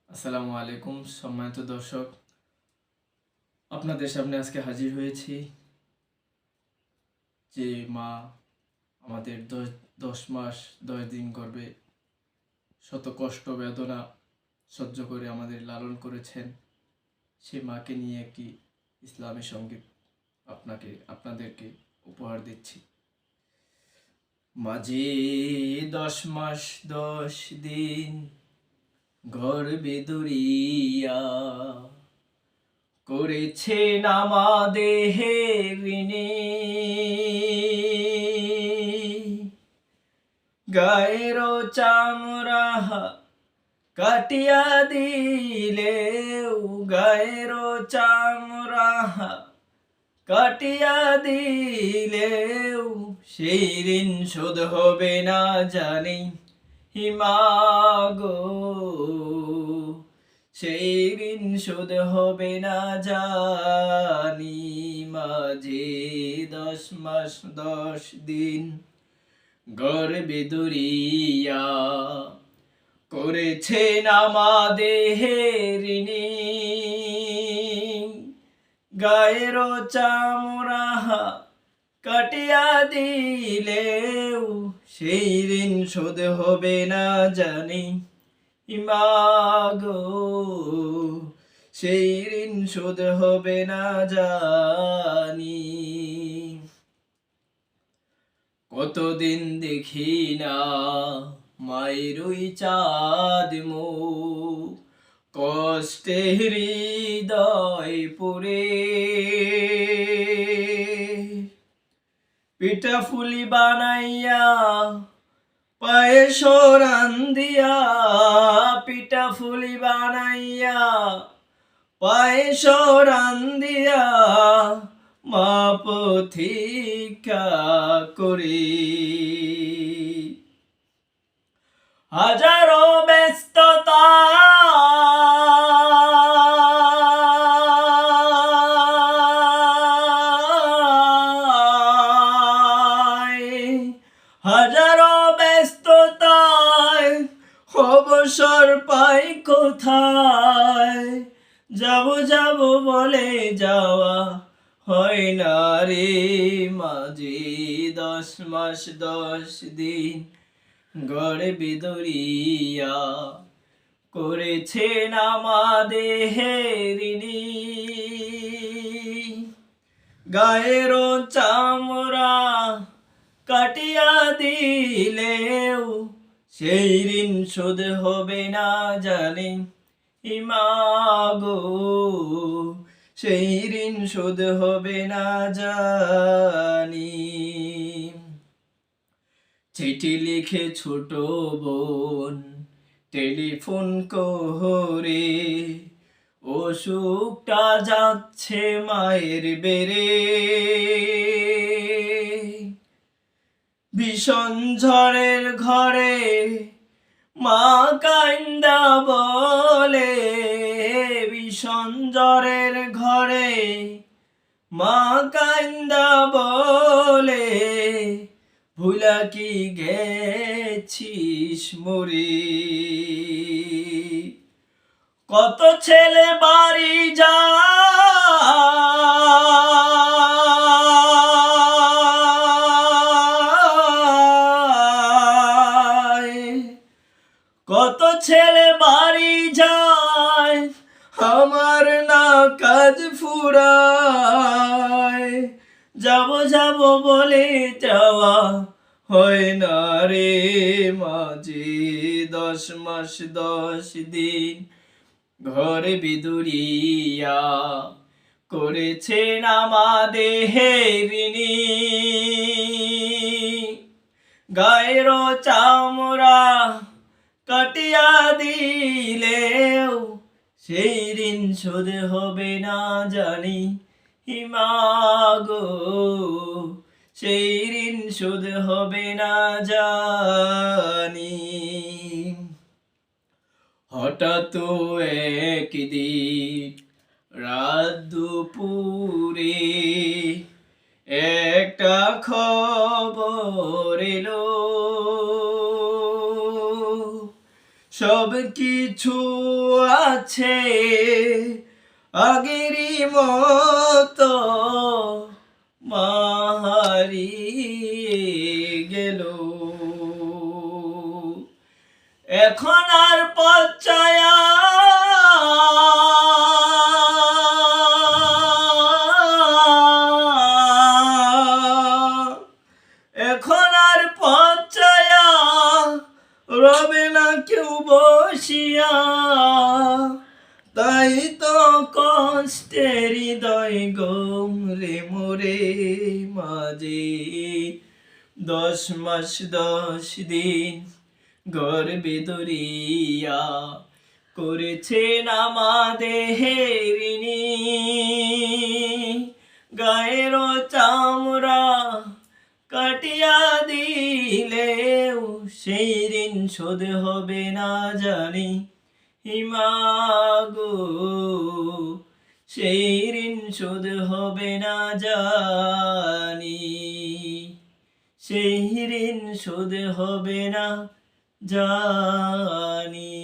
আসসালামু আলাইকুম সম্মানিত দর্শক, আপনাদের সামনে আজকে হাজির হয়েছি। যে মা আমাদের 10 মাস 10 দিন গর্ভে শত কষ্ট বেদনা সহ্য করে আমাদের লালন করেছেন, সেই মাকে নিয়ে একটি ইসলামী সঙ্গীত আপনাদেরকে উপহার দিচ্ছি। মাঝে 10 মাস 10 দিন গর্ভে ধরিয়া করেছেন আমাদের ঋণী, গায়ের চামড়া কাটিয়া দিলেও, গায়ের চামড়া কাটিয়া দিলেও সেই ঋণ শোধ হবে না জানি হিমাগো, সেই ঋণ শোধ হবে না জানি। মাঝে 10 মাস 10 দিন গর্ভে ধরিয়া করেছেন আমাদের ঋণী, গায়ের চামড়া কাটিয়া দিলেও সেই ঋণ শোধ হবে না জানি মাগো, সেই ঋণ শোধ হবে না জানি। কতদিন দেখি না মায়ের ওই চাঁদ মুখ, কষ্টে হৃদয় পুরে পিঠা ফুলি বানাইয়া পায়েস রান্দিয়া, পিঠা ফুলি বানাইয়া পায়েস রান্দিয়া মা প্রতীক্ষা করি। হাজারো ব্যস্ততা হাজারো ব্যস্ততায় অবসর পাই কোথায়, যাব যাব বলে যাওয়া হয় না রে। মাঝে 10 মাস 10 দিন গর্ভে ধরিয়া করেছেন আমাদের ঋণী, গায়ের চামড়া কাটিয়া দিলেও সেই ঋণ শোধ হবে না জানি মাগো, সেই ঋণ শোধ হবে না জানি। চিঠি লিখে ছোট বোন টেলিফোন করে, অসুখটা যাচ্ছে মায়ের বেড়ে, ভীষণ ঝড়ের ঘরে মা কান্দা বলে, ভীষণ ঝড়ের ঘরে মা কান্দা বলে, ভুলা কি গেছিস মরি। কত ছেলে বাড়ি যায়, কত ছেলে বাড়ি যায়, আমার না কাজ ফুরায়, যাব যাব বলে যাওয়া হয় না রে। মাঝে 10 মাস 10 দিন গর্ভে ধরিয়া করেছেন আমাদের ঋণী, গায়ের চামড়া কাটিয়া দিলেও সেই ঋণ শোধ হবে না জানি মাগো, সেই ঋণ শোধ হবে না জানি। হঠাৎ একদিন রাত দুপুরে একটা খবর এলো, সব কিছু আছে আগেরই মতো, মা হারিয়ে গেল। এখন আর পথ ছায়া এখন আর পথ ছায়া রবে না কেউ বসিয়া, তাই তো কষ্টের হৃদয় গোমরে মোরে মাঝে 10 মাস 10 দিন গর্ভে ধরিয়া করেছেন আমাদের ঋণী। গায়ের চামড়া কাটিয়া দিলেও সেই ঋণ শোধ হবে না জানি, হিমাগো সেই ঋণ শোধ হবে না জানি, সেই ঋণ শোধ হবে না জানি।